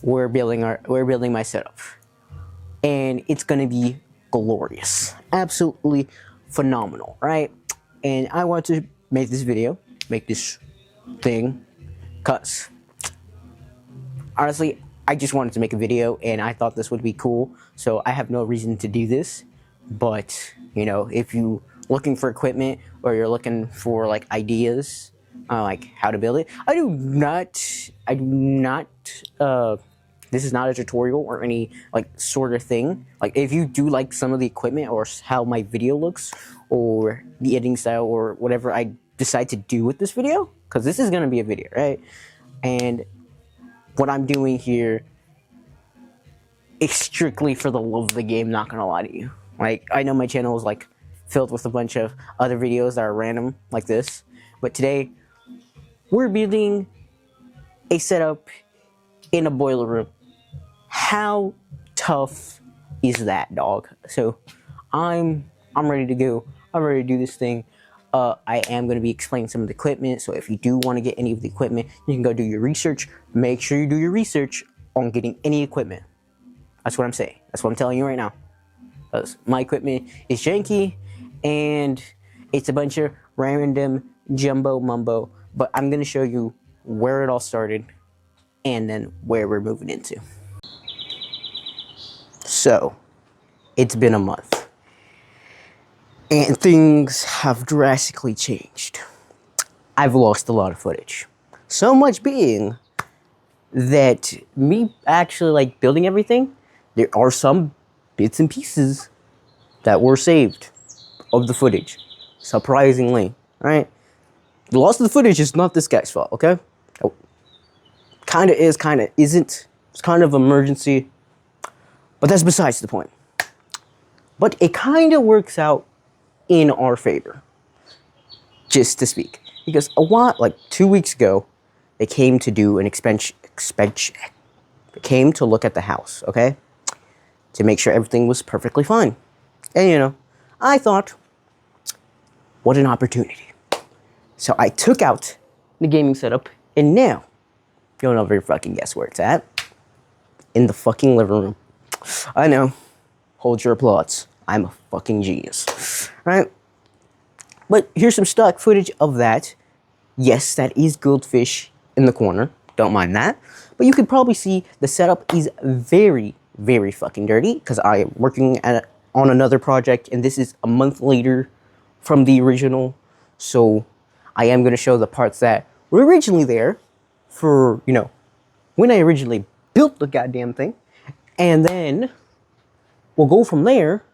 we're building my setup, and it's gonna be glorious, absolutely phenomenal, right? And I want to make this thing, cause honestly, I just wanted to make a video, and I thought this would be cool. So I have no reason to do this, but you know, if you looking for equipment or you're looking for like ideas, like how to build it, I do not. This is not a tutorial or any like sort of thing. Like if you do like some of the equipment or how my video looks or the editing style or whatever I decide to do with this video, because this is gonna be a video, right? And what I'm doing here is strictly for the love of the game, not gonna lie to you. Like, I know my channel is like filled with a bunch of other videos that are random like this, but today we're building a setup in a boiler room. How tough is that, dog? So I'm ready to go. I'm ready to do this thing. I am going to be explaining some of the equipment, so if you do want to get any of the equipment, you can go do your research. Make sure you do your research on getting any equipment. That's what I'm saying. That's what I'm telling you right now. Because my equipment is janky, and it's a bunch of random jumbo mumbo, but I'm going to show you where it all started and then where we're moving into. So, it's been a month, and things have drastically changed. I've lost a lot of footage. So much being that me actually like building everything, there are some bits and pieces that were saved of the footage, surprisingly, right? The loss of the footage is not this guy's fault, okay? Kind of is, kind of isn't. It's kind of emergency, but that's besides the point. But it kind of works out in our favor, just to speak. Because like 2 weeks ago, they came to do an they came to look at the house, okay? To make sure everything was perfectly fine. And you know, I thought, what an opportunity. So I took out the gaming setup, and now, you'll never fucking guess where it's at. In the fucking living room. I know. Hold your applause. I'm a fucking genius. Right? But here's some stock footage of that. Yes, that is Goldfish in the corner. Don't mind that. But you can probably see the setup is very, very fucking dirty, because I am working on another project, and this is a month later from the original. So I am going to show the parts that were originally there for, you know, when I originally built the goddamn thing. And then we'll go from there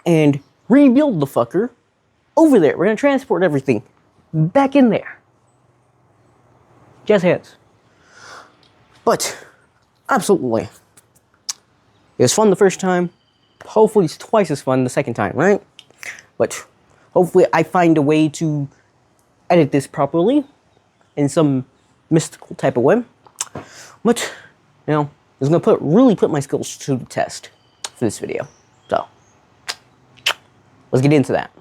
and rebuild the fucker over there. We're going to transport everything back in there. Just hands. But, absolutely. It was fun the first time. Hopefully it's twice as fun the second time, right? But hopefully I find a way to edit this properly in some mystical type of way. But, you know, I was going to really put my skills to the test for this video. So, let's get into that.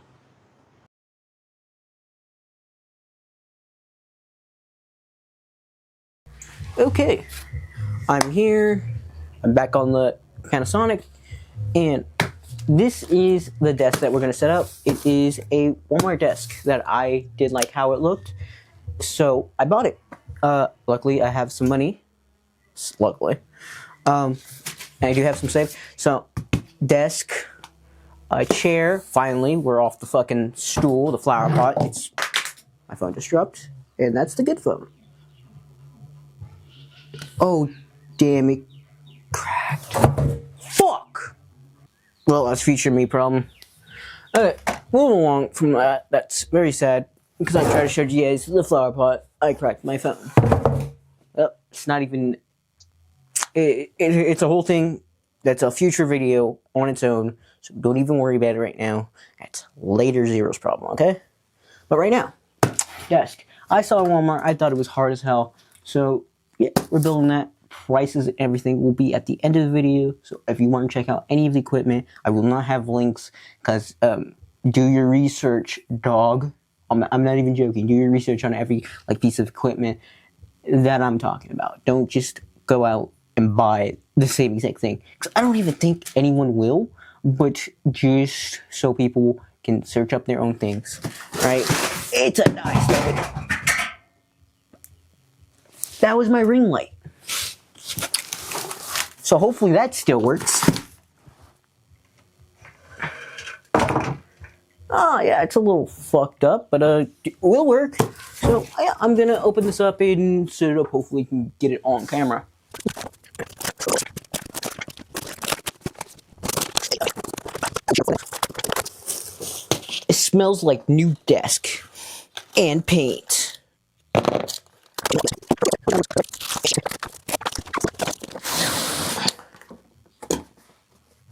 Okay, I'm here. I'm back on the Panasonic, and this is the desk that we're going to set up. It is a Walmart desk that I did like how it looked, so I bought it. Luckily, I have some money. Luckily. And I do have some saved. So, desk, a chair. Finally, we're off the fucking stool, the flower pot. My phone just dropped, and that's the good phone. Oh, damn it. Cracked. Fuck! Well, that's future me problem. Okay, moving along from that. That's very sad, because I tried to show you guys the flower pot. I cracked my phone. Well, it's not even... It's a whole thing that's a future video on its own, so don't even worry about it right now. That's later Zero's problem, okay? But right now, desk. I saw Walmart, I thought it was hard as hell, so yeah, we're building that. Prices and everything will be at the end of the video, so if you want to check out any of the equipment, I will not have links, because do your research, dog. I'm not even joking. Do your research on every like piece of equipment that I'm talking about. Don't just go out and buy the same exact thing. Because I don't even think anyone will, but just so people can search up their own things, right? It's a nice light. That was my ring light. So hopefully that still works. Oh yeah, it's a little fucked up, but it will work. So yeah, I'm gonna open this up and set it up. Hopefully we can get it on camera. It smells like new desk and paint.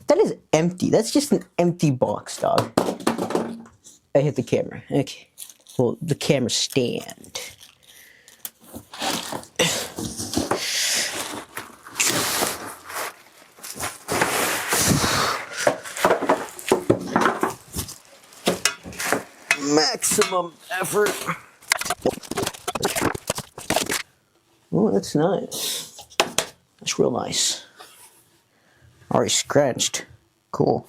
That is empty. That's just an empty box, dog. I hit the camera. Okay. Well, the camera stand. Maximum effort. Oh, that's nice. That's real nice. Already scratched. Cool.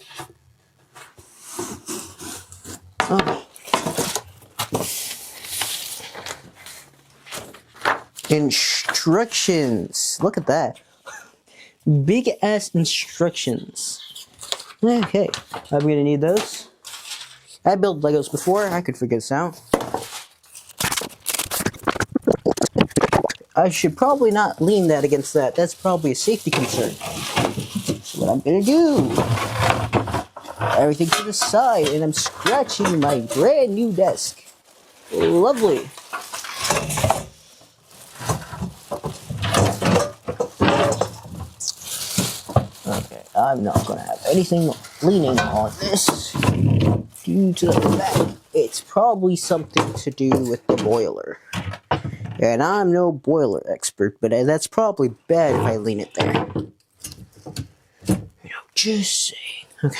Oh. Instructions. Look at that. Big ass instructions. Okay, I'm gonna need those. I built Legos before. I could figure this out. I should probably not lean that against that. That's probably a safety concern. So what I'm gonna do, everything to the side, and I'm scratching my brand new desk. Lovely. Okay, I'm not gonna have anything leaning on this due to the fact it's probably something to do with the boiler. And I'm no boiler expert, but that's probably bad if I lean it there. Just saying. Okay.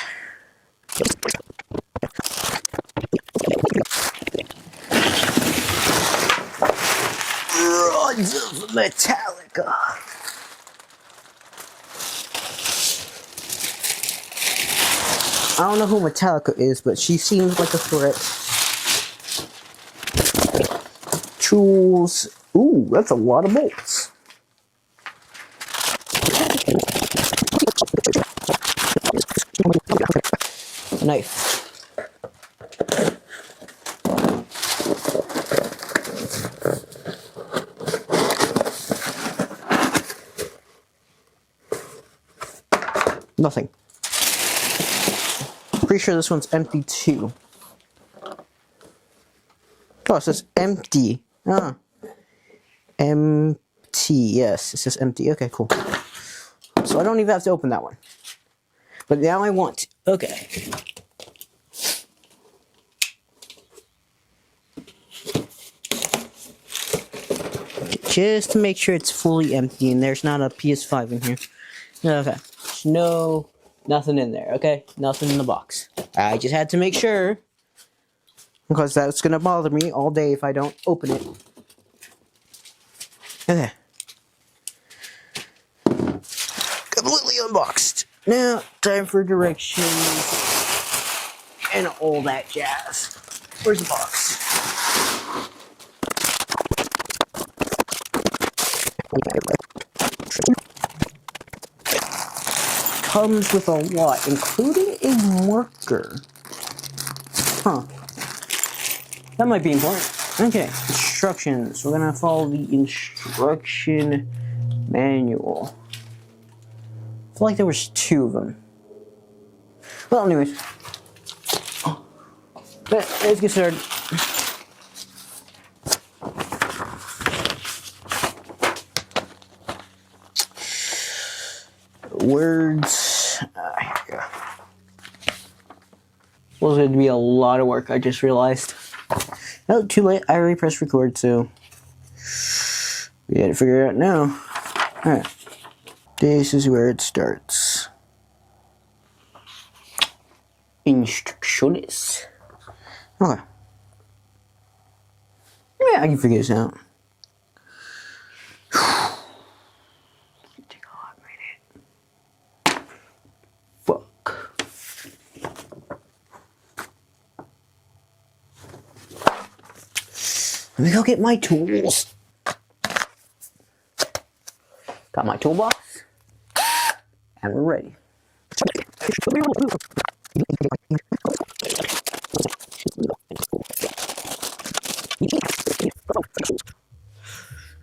Rods of Metallica. I don't know who Metallica is, but she seems like a threat. Tools. Ooh, that's a lot of bolts. A knife. Nothing. Pretty sure this one's empty too. Oh, it says empty. Ah. Empty. Yes, it says empty. Okay, cool. So I don't even have to open that one. But now I want. Okay. Just to make sure it's fully empty and there's not a PS5 in here. Okay. No, nothing in there. Okay, nothing in the box. I just had to make sure, because that's gonna bother me all day if I don't open it. Okay. Completely unboxed. Now, time for directions and all that jazz. Where's the box? Comes with a lot, including a marker. Huh. That might be important. Okay, instructions. We're gonna follow the instruction manual. I feel like there was 2 of them. Well, anyways. Let's get started. Words. Here we go. Well, it's going to be a lot of work, I just realized. Oh, too late. I already pressed record, so we had to figure it out now. Alright. This is where it starts. Instructions. Okay. Yeah, I can figure this out. Take a Let me go get my tools. Got my toolbox. And we're ready.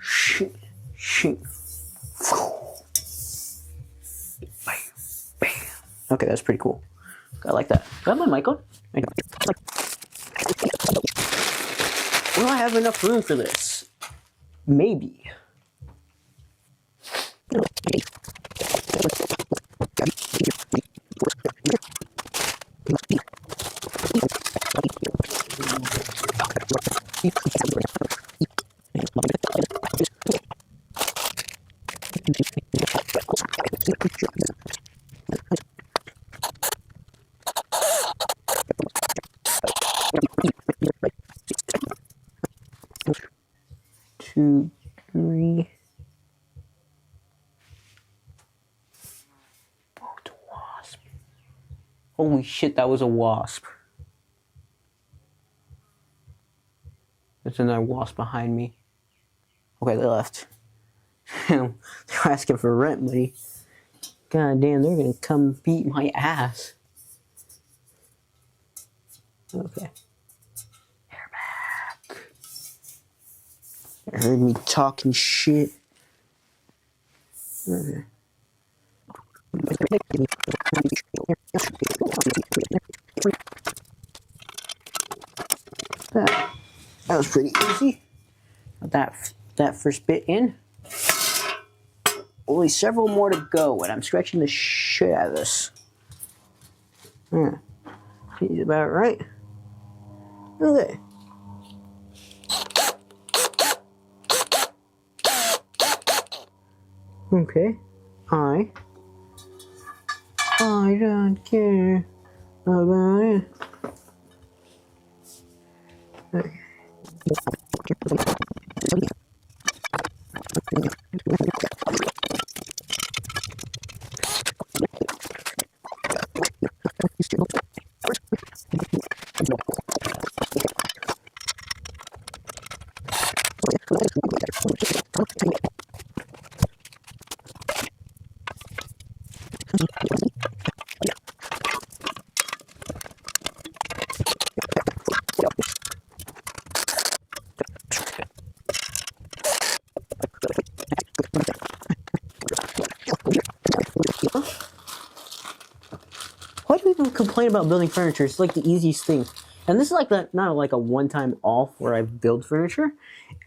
Shoot. Shoot. Bam. Bam. Okay, that's pretty cool. I like that. Do I have my mic on? Will I have enough room for this? Maybe. Two, three. Oh, it's a wasp. Holy shit, that was a wasp. There's another wasp behind me. Okay, they left. They're asking for rent money. God damn, they're gonna come beat my ass. Okay. They're back. They heard me talking shit. Okay. That was pretty easy. Got that first bit in. Only several more to go, and I'm stretching the shit out of this. Seems about right. Okay. Okay. I don't care about it. Okay. Why do people complain about building furniture? It's like the easiest thing. And this is like not like a one-time off where I build furniture.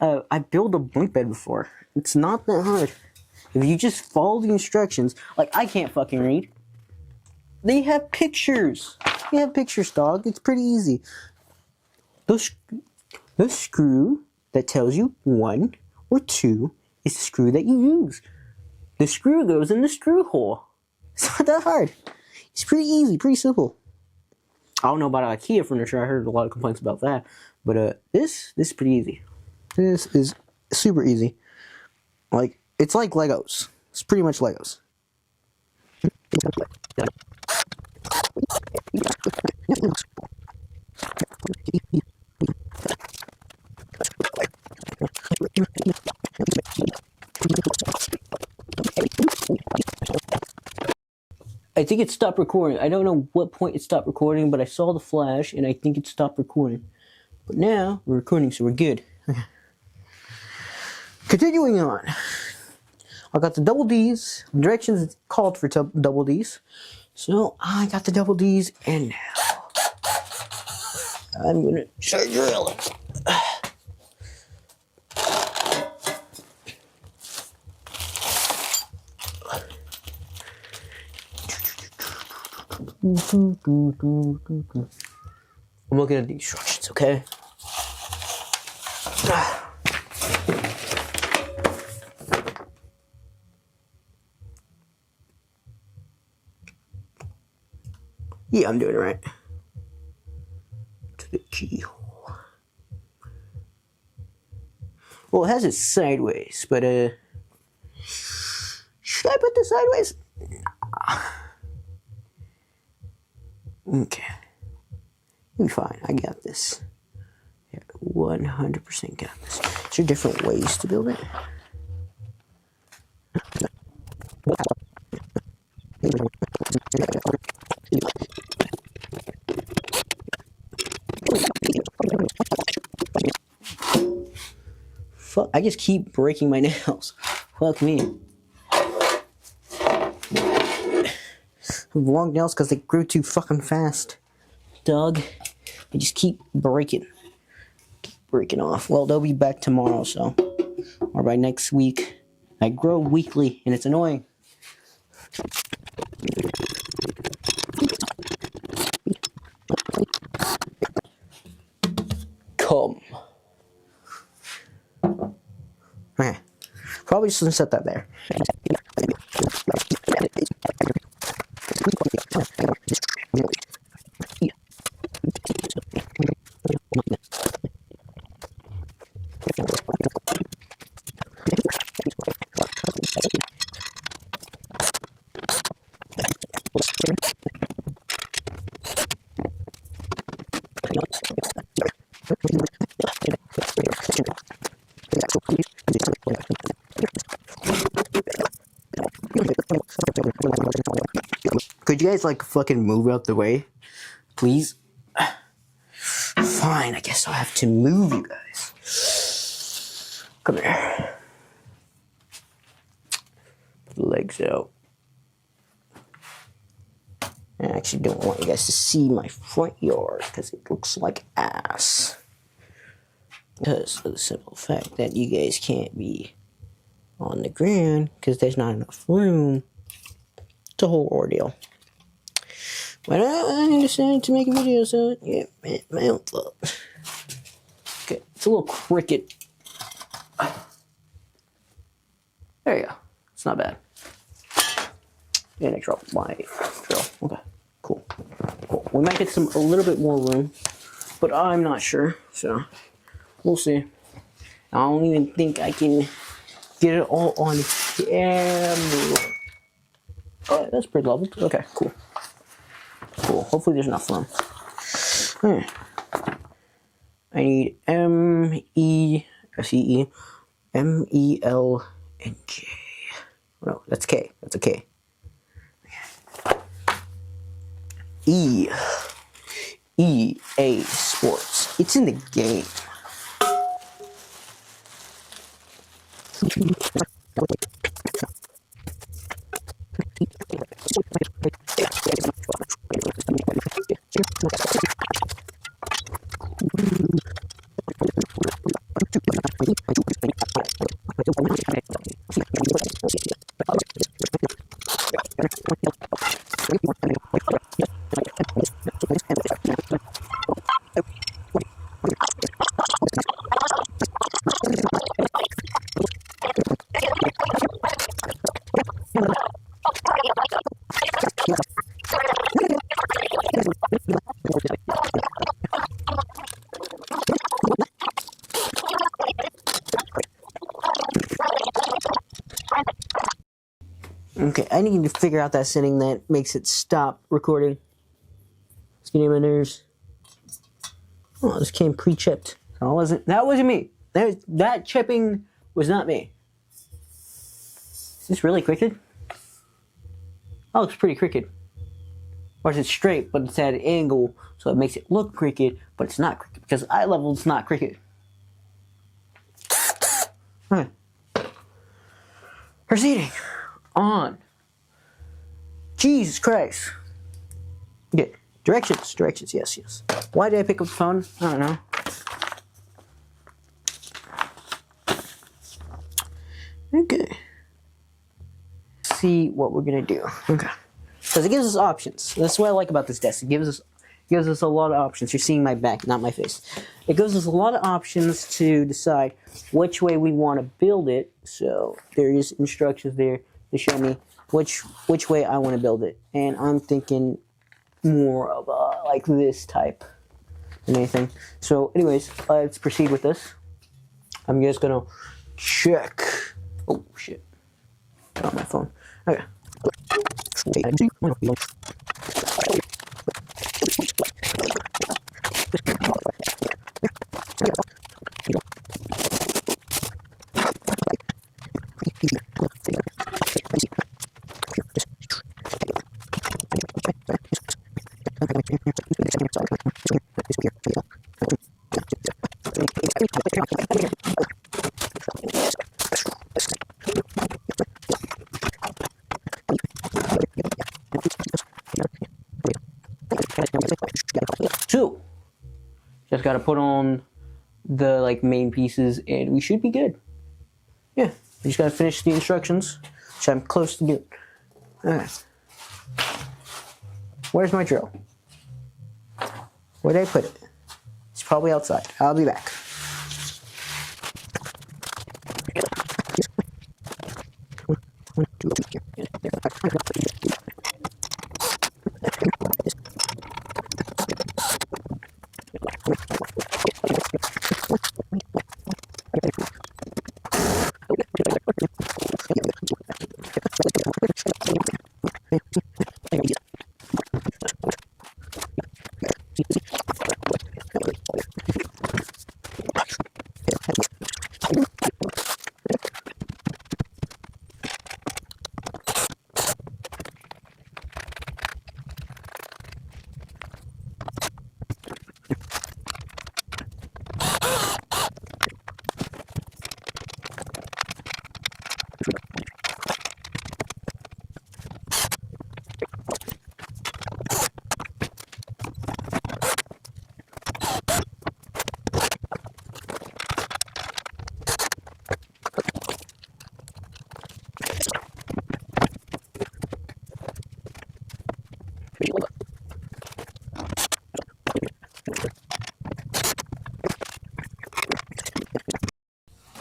I built a bunk bed before. It's not that hard. If you just follow the instructions, like I can't fucking read. They have pictures. They have pictures, dog. It's pretty easy. The screw that tells you 1 or 2 is the screw that you use. The screw goes in the screw hole. It's not that hard. It's pretty easy, pretty simple. I don't know about IKEA furniture. I heard a lot of complaints about that. But this is pretty easy. This is super easy. Like, it's like Legos. It's pretty much Legos. I think it stopped recording. I don't know what point it stopped recording, but I saw the flash and I think it stopped recording. But now we're recording, so we're good. Continuing on. I got the double D's. Directions called for double D's. So I got the double D's, and now I'm gonna start drilling. I'm looking at the instructions, okay? Yeah, I'm doing it right. To the keyhole. Well, it has it sideways, but should I put this sideways? Okay. You'll be fine. I got this. Yeah, 100% got this. Is there different ways to build it? Fuck, I just keep breaking my nails. Fuck me. I have long nails because they grew too fucking fast. Doug, I just keep breaking off. Well, they'll be back tomorrow, so, or by next week. I grow weekly, and it's annoying. Come. Okay. Probably just gonna set that there. Could you guys like fucking move out the way, please? Fine, I guess I'll have to move you guys. Come here. Put the legs out. I actually don't want you guys to see my front yard because it looks like ass. Because of the simple fact that you guys can't be on the ground because there's not enough room. It's a whole ordeal. But I decided to make a video, so yeah, my own fault. Okay, it's a little cricket. There you go. It's not bad. And I dropped my drill. Okay, cool. We might get a little bit more room, but I'm not sure, so we'll see. I don't even think I can get it all on camera. Oh, that's pretty leveled. Okay, cool. Cool. Hopefully there's enough room. I need M-E-S-E-E, M-E-L, and J. No, that's K. That's a K. EA Sports. It's in the game. Okay, I need to figure out that setting that makes it stop recording. It's getting on my nerves. Oh, this came pre-chipped. That wasn't me. That chipping was not me. Is this really crooked? Oh, it's pretty crooked. Or is it straight, but it's at an angle, so it makes it look crooked, but it's not crooked, because eye level is not crooked. Okay. Proceeding on. Jesus Christ. Okay, directions, yes. Why did I pick up the phone? I don't know. Okay. See what we're gonna do. Okay. Because it gives us options. That's what I like about this desk. It gives us a lot of options. You're seeing my back, not my face. It gives us a lot of options to decide which way we want to build it. So there is instructions there to show me which way I want to build it. And I'm thinking more of like this type than anything. So anyways, let's proceed with this. I'm just gonna check. Oh shit. Got my phone. Okay. So, just gotta put on the like main pieces and we should be good. Yeah, we just gotta finish the instructions, which I'm close to doing. Alright. Where's my drill? Where'd I put it? It's probably outside. I'll be back.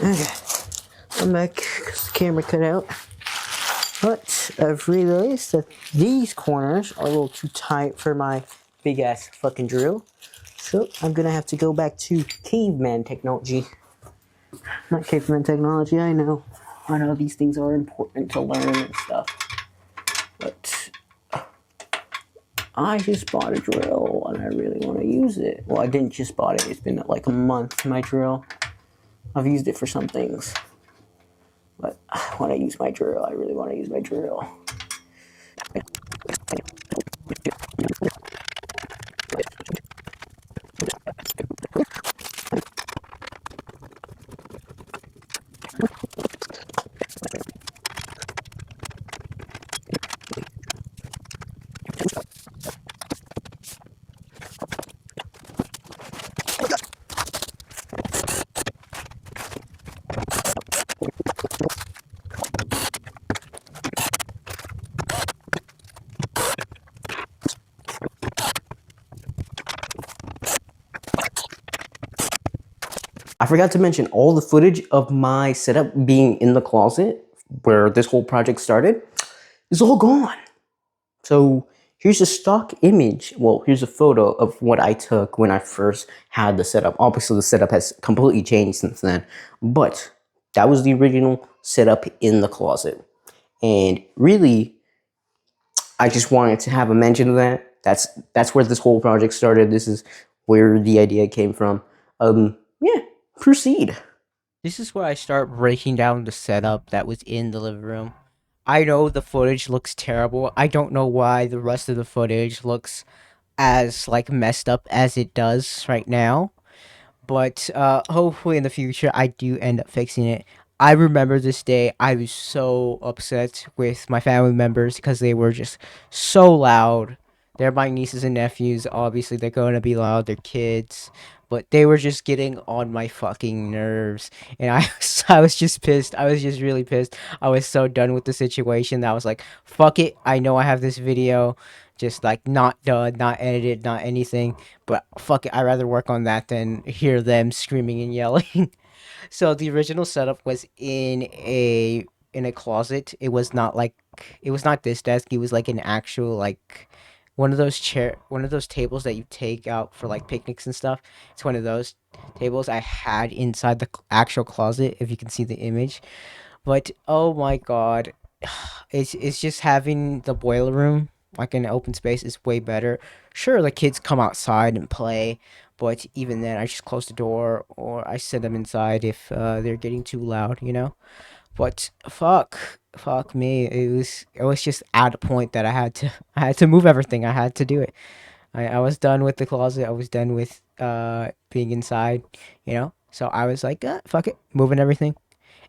Okay, I'm back because the camera cut out. But I've realized that these corners are a little too tight for my big ass fucking drill. So I'm gonna have to go back to caveman technology. Not caveman technology, I know. I know these things are important to learn and stuff. But I just bought a drill and I really want to use it. Well, I didn't just bought it. It's been like a month, my drill. I've used it for some things. But when I use my drill, I really want to use my drill. I forgot to mention all the footage of my setup being in the closet where this whole project started is all gone. So here's a stock image. Well, here's a photo of what I took when I first had the setup. Obviously, the setup has completely changed since then, but that was the original setup in the closet. And really, I just wanted to have a mention of that. That's where this whole project started. This is where the idea came from. Yeah, proceed. This is where I start breaking down the setup that was in the living room. I know the footage looks terrible. I don't know why the rest of the footage looks as like messed up as it does right now. But hopefully in the future I do end up fixing it. I remember this day. I was so upset with my family members because they were just so loud. They're my nieces and nephews. Obviously, they're going to be loud. They're kids, but they were just getting on my fucking nerves, and I was just pissed. I was just really pissed. I was so done with the situation that I was like, "Fuck it." I know I have this video, just like not done, not edited, not anything. But fuck it, I'd rather work on that than hear them screaming and yelling. So the original setup was in a closet. It was not this desk. It was like an actual like one of those tables that you take out for like picnics and stuff. It's one of those tables I had inside the actual closet. If you can see the image, but oh my god, it's just having the boiler room like an open space is way better. Sure, the kids come outside and play, but even then, I just close the door or I send them inside if they're getting too loud, you know. But fuck me, it was just at a point that I had to I had to move everything. I had to do it. I was done with the closet. I was done with being inside, you know. So I was like, fuck it, moving everything.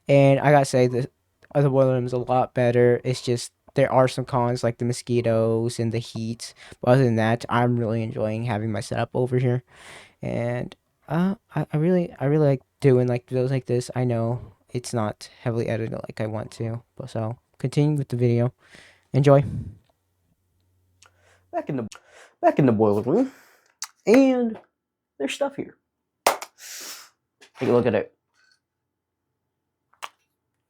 And I gotta say, the other boiler room is a lot better. It's just there are some cons like the mosquitoes and the heat. But other than that, I'm really enjoying having my setup over here. And I really like doing like videos like this. I know it's not heavily edited like I want to, but so continue with the video. Enjoy. Back in the back in the boiler room, and there's stuff here. Take a look at it.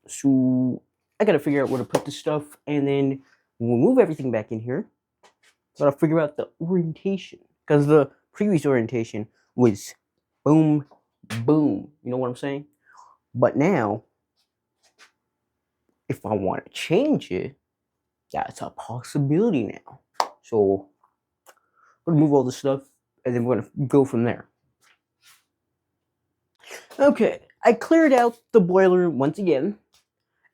So I gotta figure out where to put this stuff, and then we'll move everything back in here. Gotta figure out the orientation, because the previous orientation was boom, boom. You know what I'm saying? But now, if I want to change it, that's a possibility now. So we're gonna move all this stuff, and then we're gonna go from there. Okay, I cleared out the boiler once again,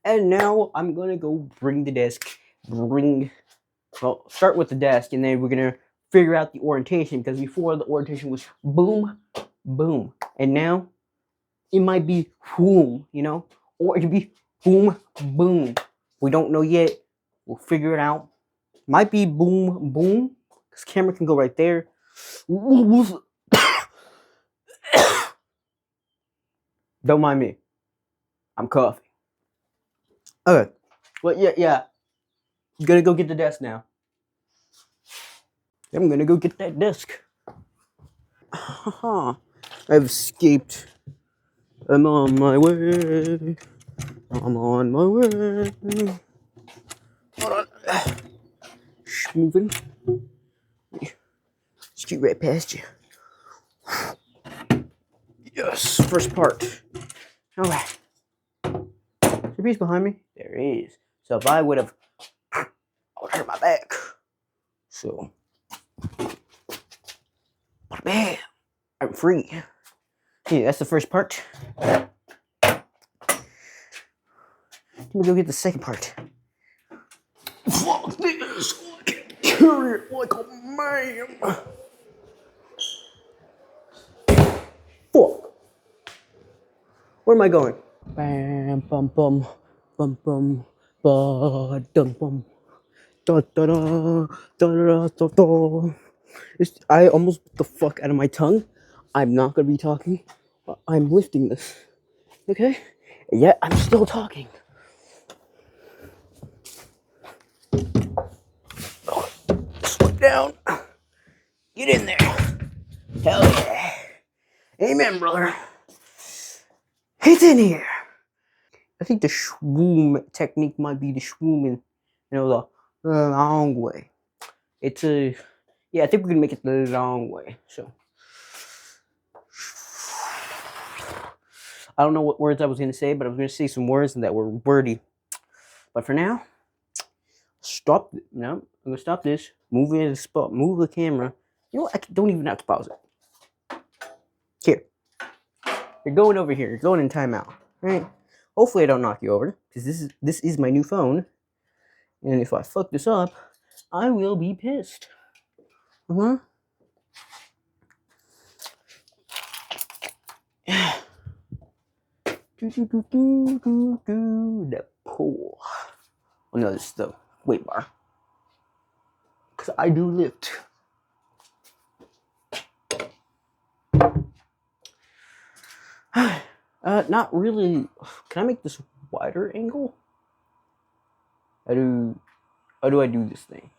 and now I'm gonna go bring the desk. Well, start with the desk, and then we're gonna figure out the orientation, because before the orientation was boom, boom, and now it might be boom, you know, or it could be boom, boom. We don't know yet. We'll figure it out. Might be boom, boom, because camera can go right there. Don't mind me. I'm coughing. Okay. Well, yeah. Gonna go get the desk now. I'm gonna go get that desk. I've escaped. I'm on my way. I'm on my way. Hold on. Moving. Scoot right past you. Yes, first part. Alright. Is there a piece behind me? There is. So if I would have, I would hurt my back. So, bam, I'm free. Yeah, that's the first part. Let me go get the second part. Fuck this! I can't carry it like a man. Fuck. Where am I going? Bam, bum, bum, bum, bum, ba, dum, bum, da, da, da, da, da, da, da. I almost bit the fuck out of my tongue. I'm not gonna be talking. I'm lifting this. Okay? Yet I'm still talking. Slow down. Get in there. Hell yeah. Amen, brother. It's in here. I think the schwoom technique might be the schwooming, the long way. It's a, yeah, I think we're gonna make it the long way. So, I don't know what words I was gonna say, but I was gonna say some words that were wordy. But for now, stop. No, I'm gonna stop this. Move in the spot. Move the camera. You know what? I don't even have to pause it. Here, you're going over here. You're going in timeout. Right? Hopefully, I don't knock you over, because this is my new phone, and if I fuck this up, I will be pissed. Uh-huh. The pool. Oh no, this is the weight bar. Because I do lift. Not really. Can I make this wider angle? How do I do this thing?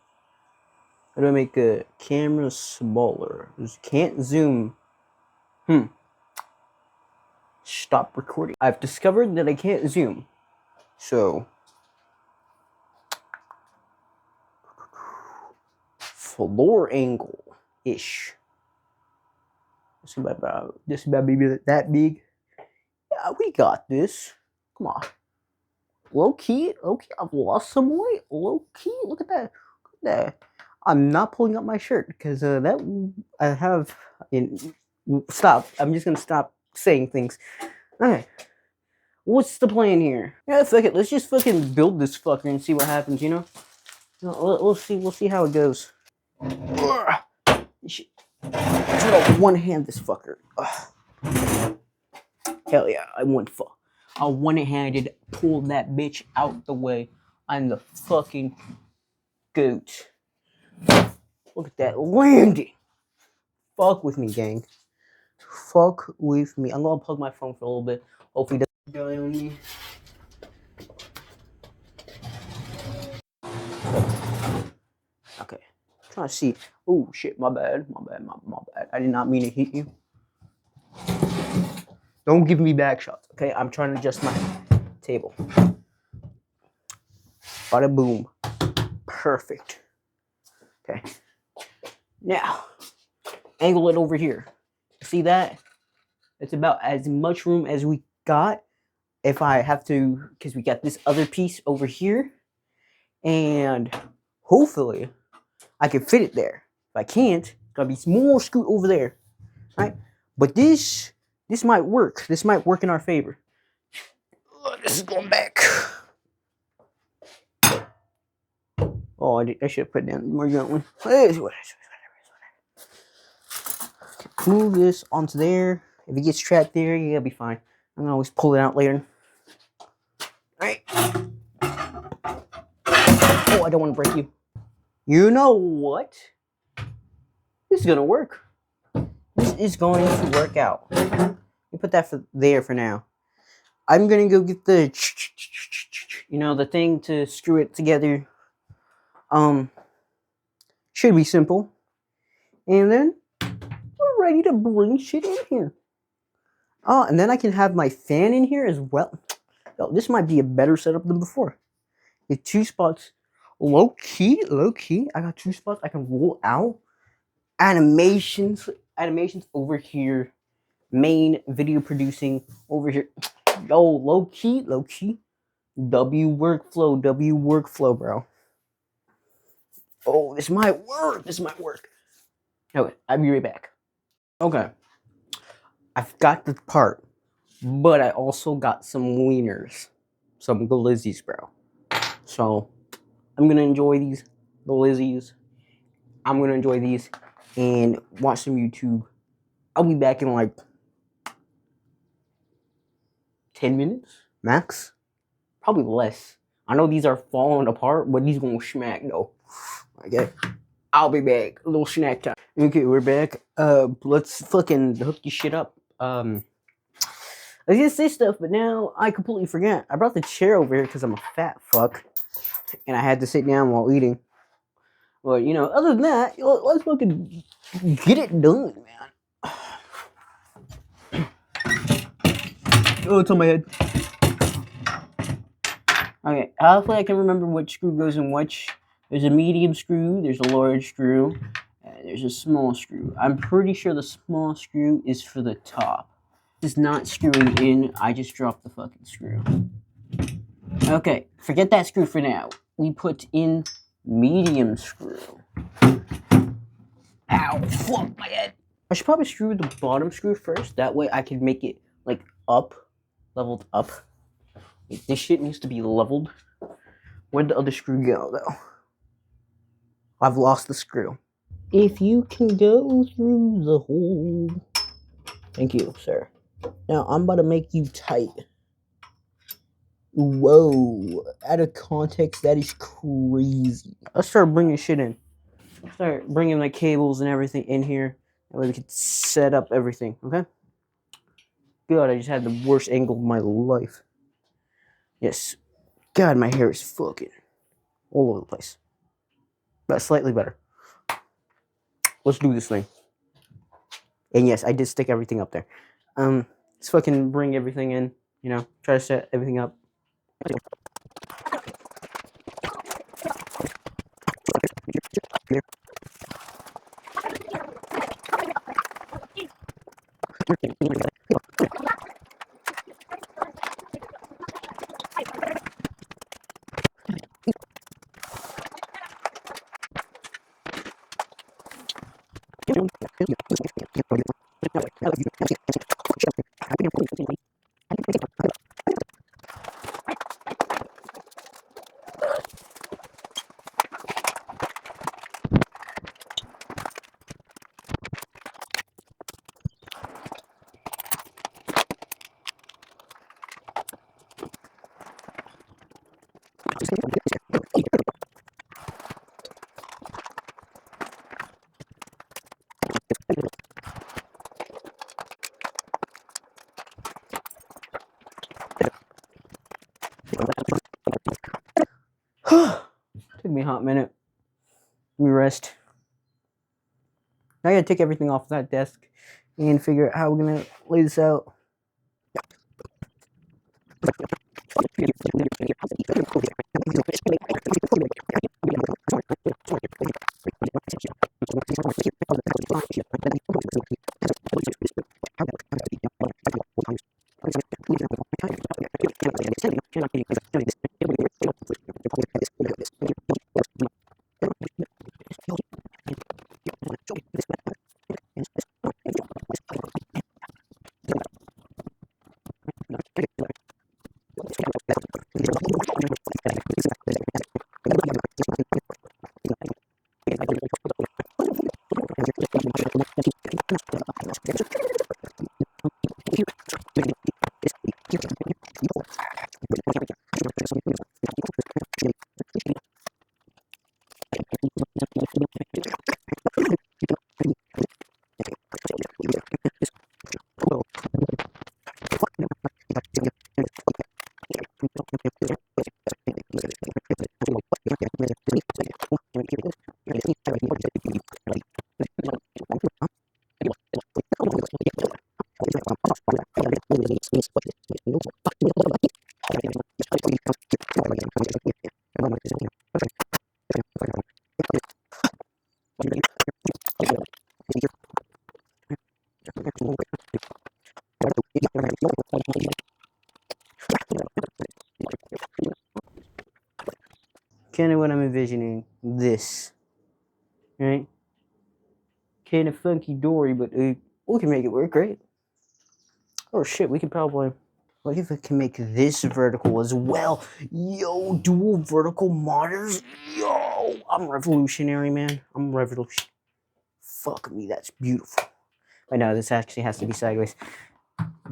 How do I make a camera smaller? Just can't zoom. Stop recording. I've discovered that I can't zoom. So, floor angle-ish. This is about maybe that big. Yeah, we got this. Come on. Low key, I've lost some weight. Low key, look at that. Look at that. I'm not pulling up my shirt because that I have. Stop. I'm just gonna stop saying things. Okay. What's the plan here? Yeah, fuck it. Let's just fucking build this fucker and see what happens. You know. We'll see. We'll see how it goes. shit. Try to one hand this fucker. Ugh. Hell yeah, I one-handed pulled that bitch out the way. I'm the fucking goat. Look at that landing. Fuck with me, gang. Fuck with me. I'm gonna plug my phone for a little bit. Hopefully it doesn't die on me. Okay. Trying to see. Oh shit, my bad. My bad. I did not mean to hit you. Don't give me back shots, okay? I'm trying to adjust my table. Bada boom. Perfect. Okay. Now, angle it over here. See that? It's about as much room as we got. If I have to, because we got this other piece over here. And hopefully, I can fit it there. If I can't, it's gotta be more scoot over there. Right? But this might work. This might work in our favor. This is going back. Oh, I should have put it down more gently. Move this onto there. If it gets trapped there, yeah, it'll be fine. I'm gonna always pull it out later. Alright. Oh, I don't want to break you. You know what? This is gonna work. This is going to work out. Let me put that there for now. I'm gonna go get the, the thing to screw it together. Should be simple. And then we're ready to bring shit in here. Oh, and then I can have my fan in here as well. Oh, this might be a better setup than before. With 2 spots. Low key. I got 2 spots I can roll out. Animations over here. Main video producing over here. Yo, low key. W workflow, bro. Oh, this might work. Okay, I'll be right back. Okay. I've got the part, but I also got some wieners. Some glizzies, bro. So, I'm gonna enjoy these glizzies. I'm gonna enjoy these and watch some YouTube. I'll be back in like 10 minutes, max. Probably less. I know these are falling apart, but these gonna smack though. Okay. I'll be back. A little snack time. Okay, we're back. Let's fucking hook this shit up. I was gonna say stuff, but now I completely forgot. I brought the chair over here because I'm a fat fuck. And I had to sit down while eating. But, other than that, let's fucking get it done, man. Oh, it's on my head. Okay, hopefully I can remember which screw goes in which. There's a medium screw, there's a large screw, and there's a small screw. I'm pretty sure the small screw is for the top. This is not screwing in, I just dropped the fucking screw. Okay, forget that screw for now. We put in medium screw. Ow, fuck my head. I should probably screw the bottom screw first. That way I can make it, like, leveled up. Like, this shit needs to be leveled. Where'd the other screw go, though? I've lost the screw. If you can go through the hole. Thank you, sir. Now, I'm about to make you tight. Whoa. Out of context, that is crazy. Let's start bringing shit in. Start bringing my cables and everything in here. That way we can set up everything, okay? God, I just had the worst angle of my life. Yes. God, my hair is fucking all over the place. But slightly better. Let's do this thing. And yes, I did stick everything up there. Let's fucking bring everything in, try to set everything up. Took me a hot minute. Let me rest. Now I gotta take everything off that desk and figure out how we're gonna lay this out. Kind of what I'm envisioning. This, right? Kind of funky dory, but we can make it work, right? Oh shit, we could probably. What if I can make this vertical as well? Yo, dual vertical monitors. Yo, I'm revolutionary, man. I'm revolutionary. Fuck me, that's beautiful. I know this actually has to be sideways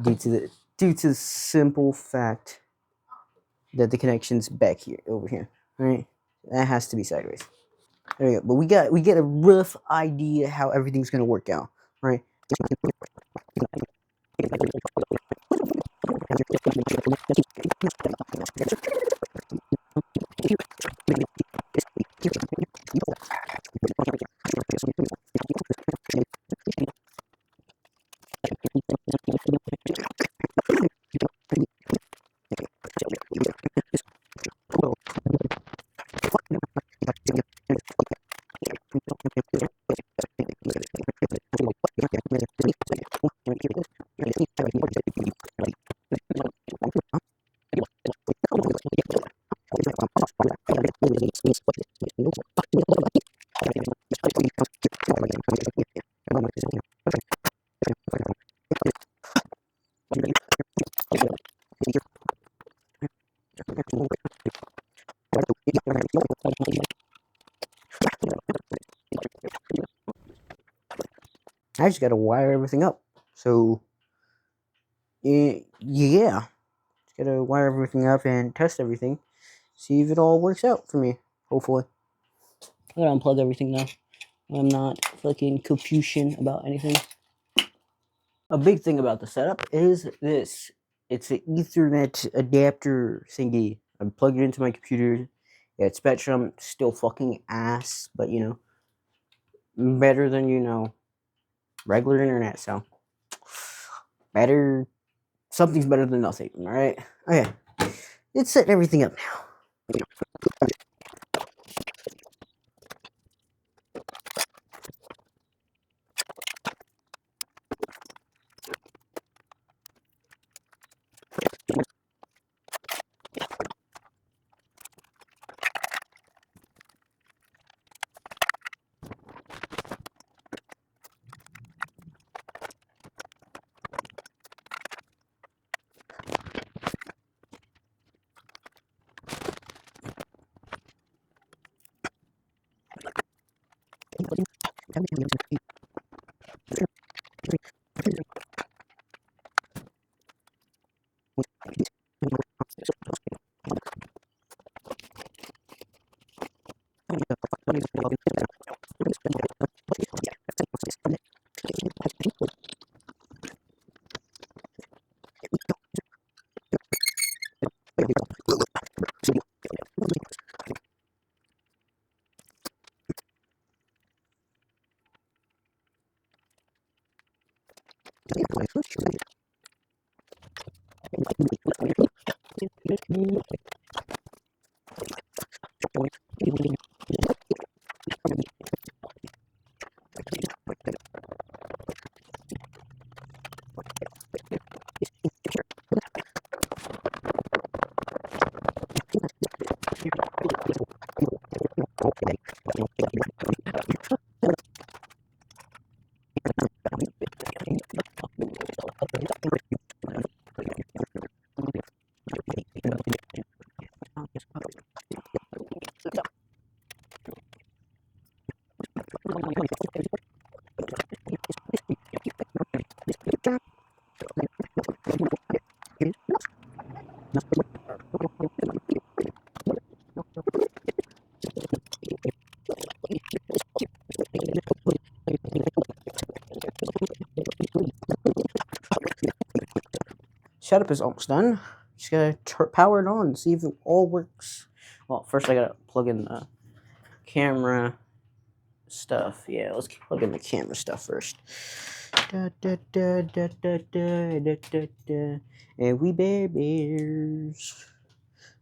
due to the simple fact that the connection's back here, over here, right? That has to be sideways. There we go. But we get a rough idea how everything's gonna work out, right? I just gotta wire everything up. So, yeah. Just gotta wire everything up and test everything. See if it all works out for me, hopefully. I gotta unplug everything now. I'm not fucking Confucian about anything. A big thing about the setup is this. It's an Ethernet adapter thingy. I plug it into my computer. Yeah, it's Spectrum, still fucking ass, but better than regular internet. So better, something's better than nothing. All right. Okay, it's setting everything up now. Setup is almost done. Just gotta power it on, see if it all works. Well, first I gotta plug in the camera stuff. Yeah, let's plug in the camera stuff first. Da, da, da, da, da, da, da, da, da. And we bears.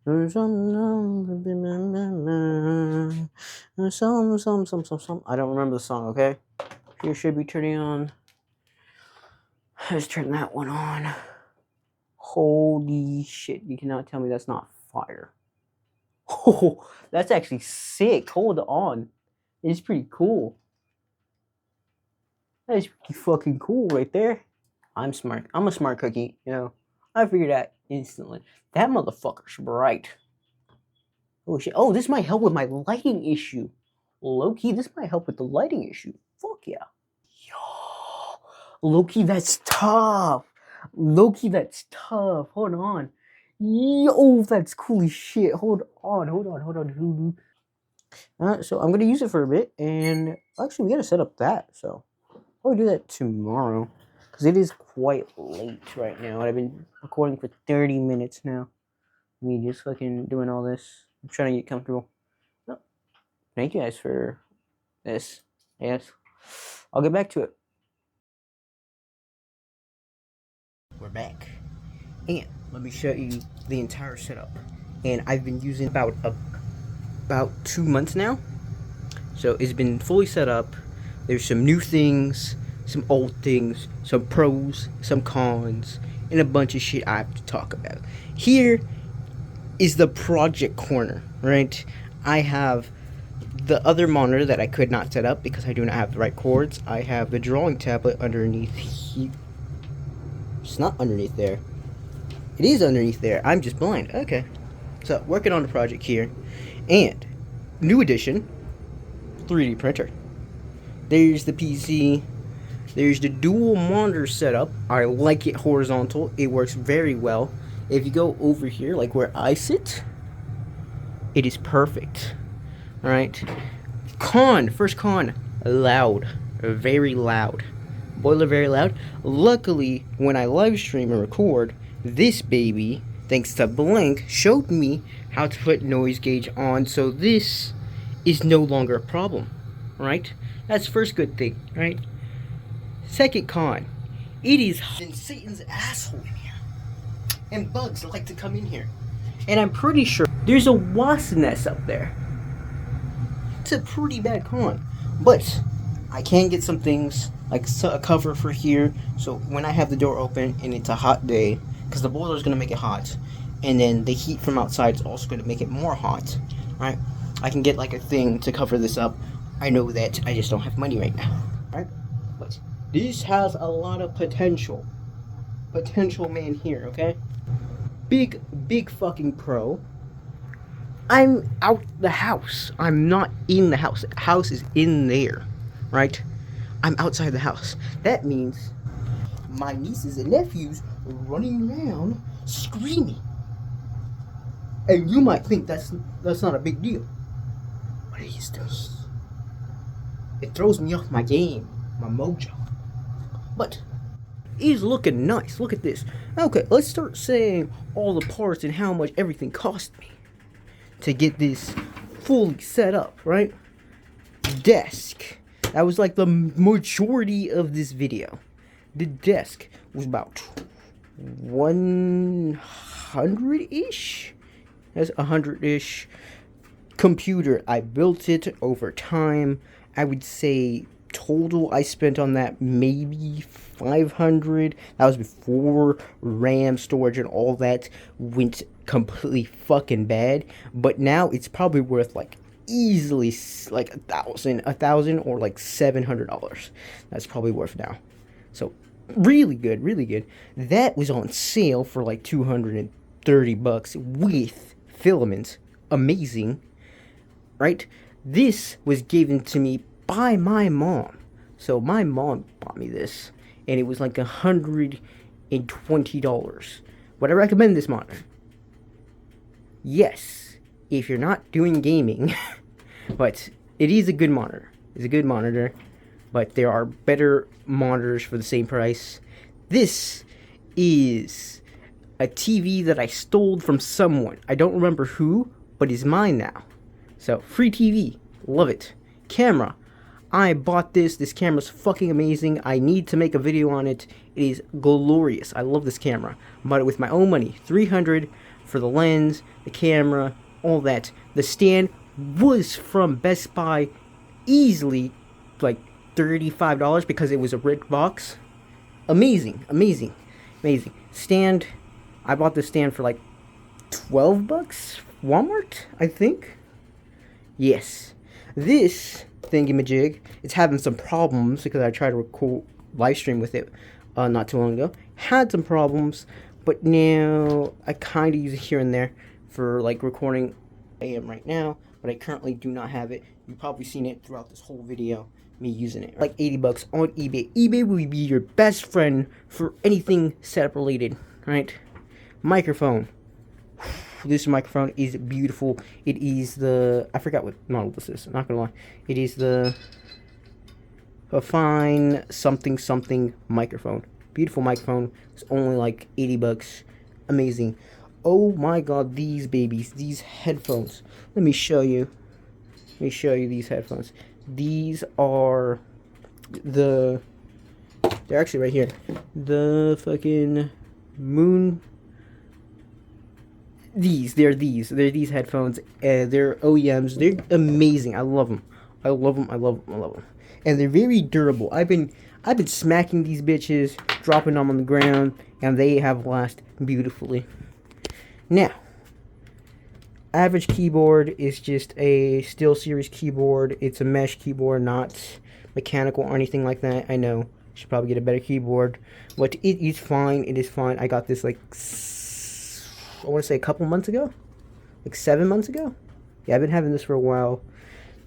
Some. I don't remember the song, okay? Here should be turning on. Let's turn that one on. Holy shit, you cannot tell me that's not fire. Oh, that's actually sick. Hold on. It's pretty cool. That is pretty fucking cool right there. I'm smart. I'm a smart cookie, you know. I figured that instantly. That motherfucker's bright. Oh shit. Oh, this might help with my lighting issue. Low-key, this might help with the lighting issue. Fuck yeah. Yo. Low-key, that's tough. Low-key, that's tough. Hold on. Yo, that's cool as shit. Hold on. So I'm gonna use it for a bit, and actually we gotta set up that. So I'll do that tomorrow, because it is quite late right now. I've been recording for 30 minutes now. Me just fucking doing all this. I'm trying to get comfortable. Oh, thank you guys for this. Yes, I'll get back to it. We're back, and let me show you the entire setup. And I've been using about 2 months now, so it's been fully set up. There's some new things, some old things, some pros, some cons, and a bunch of shit I have to talk about. Here is the project corner, right? I have the other monitor that I could not set up because I do not have the right cords. I have the drawing tablet underneath here. It's not underneath there. It is underneath there. I'm just blind. Okay. So, working on the project here. And, new addition, 3D printer. There's the PC. There's the dual monitor setup. I like it horizontal. It works very well. If you go over here, like where I sit, it is perfect. Alright. First con, loud. Very loud. Boiler very loud. Luckily, when I live stream and record, this baby, thanks to Blink, showed me how to put noise gauge on, so this is no longer a problem. Right? That's first good thing, right? Second con, it is in Satan's asshole in here. And bugs like to come in here. And I'm pretty sure there's a wasp nest up there. It's a pretty bad con. But I can get some things, like a cover for here, so when I have the door open and it's a hot day, because the boiler is going to make it hot, and then the heat from outside is also going to make it more hot, right? I can get like a thing to cover this up. I know that, I just don't have money right now, right? But this has a lot of potential. Potential man here, okay? Big fucking pro. I'm out the house. I'm not in the house. The house is in there, right? I'm outside the house. That means my nieces and nephews running around screaming. And you might think that's not a big deal, but it is to me. It throws me off my game, my mojo. But it's looking nice. Look at this. Okay, let's start saying all the parts and how much everything cost me to get this fully set up, right? Desk. That was like the majority of this video. The desk was about 100-ish. That's 100-ish. Computer, I built it over time. I would say total I spent on that maybe 500. That was before RAM, storage, and all that went completely fucking bad. But now it's probably worth like easily like a thousand or like $700. That's probably worth now. So really good, really good. That was on sale for like $230 with filament. Amazing, right? This was given to me by my mom. So my mom bought me this, and it was like $120. Would I recommend this monitor? Yes, if you're not doing gaming. But it is a good monitor. It's a good monitor, but there are better monitors for the same price. This is a TV that I stole from someone. I don't remember who, but it's mine now. So, free TV. Love it. Camera. I bought this. This camera's fucking amazing. I need to make a video on it. It is glorious. I love this camera. I bought it with my own money. $300 for the lens, the camera, all that. The stand was from Best Buy, easily like $35 because it was a red box. Amazing, amazing, amazing. Stand, I bought the stand for like $12. Walmart, I think. Yes. This thingamajig, it's having some problems because I tried to record live stream with it not too long ago. Had some problems, but now I kind of use it here and there for like recording. I am right now, but I currently do not have it. You've probably seen it throughout this whole video, me using it. Like $80 on eBay. eBay will be your best friend for anything setup related, right? Microphone. This microphone is beautiful. It is the, I forgot what model this is, I'm not gonna lie. It is the Fine something something microphone. Beautiful microphone. It's only like $80. Amazing. Oh my god, these babies, these headphones. Let me show you. Let me show you these headphones. These are they're actually right here. The fucking Moon. They're these headphones. They're OEMs. They're amazing. I love them. I love them. I love them. I love them. And they're very durable. I've been smacking these bitches, dropping them on the ground, and they have lasted beautifully. Now, average keyboard is just a SteelSeries keyboard. It's a mesh keyboard, not mechanical or anything like that. I know. Should probably get a better keyboard, but it is fine. It is fine. I got this like I want to say a couple months ago, like 7 months ago. Yeah, I've been having this for a while.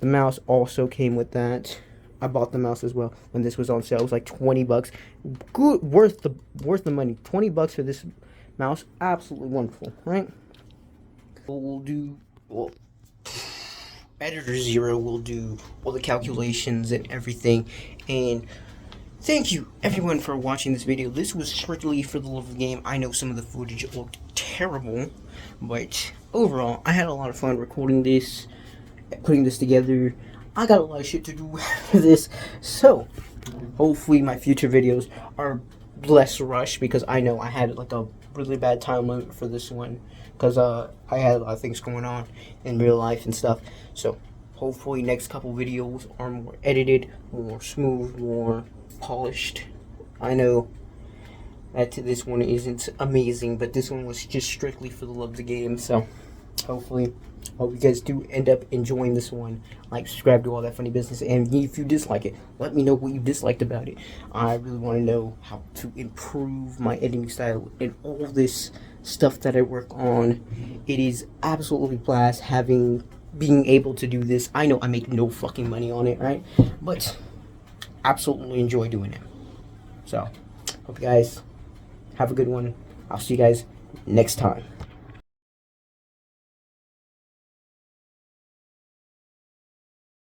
The mouse also came with that. I bought the mouse as well when this was on sale. It was like $20. Good, worth the money. $20 for this mouse, absolutely wonderful, right? Editor Zero will do all the calculations and everything. And thank you everyone for watching this video. This was strictly for the love of the game. I know some of the footage looked terrible, but overall I had a lot of fun recording this, putting this together. I got a lot of shit to do for this, so hopefully my future videos are less rushed, because I know I had like a really bad time limit for this one, because I had a lot of things going on in real life and stuff. So hopefully next couple videos are more edited, more smooth, more polished. I know that this one isn't amazing, but this one was just strictly for the love of the game. So hopefully, hope you guys do end up enjoying this one. Like, subscribe, do all that funny business, and if you dislike it, let me know what you disliked about it. I really want to know how to improve my editing style and all this stuff that I work on. It is absolutely blast being able to do this. I know I make no fucking money on it, right? But absolutely enjoy doing it. So hope you guys have a good one. I'll see you guys next time.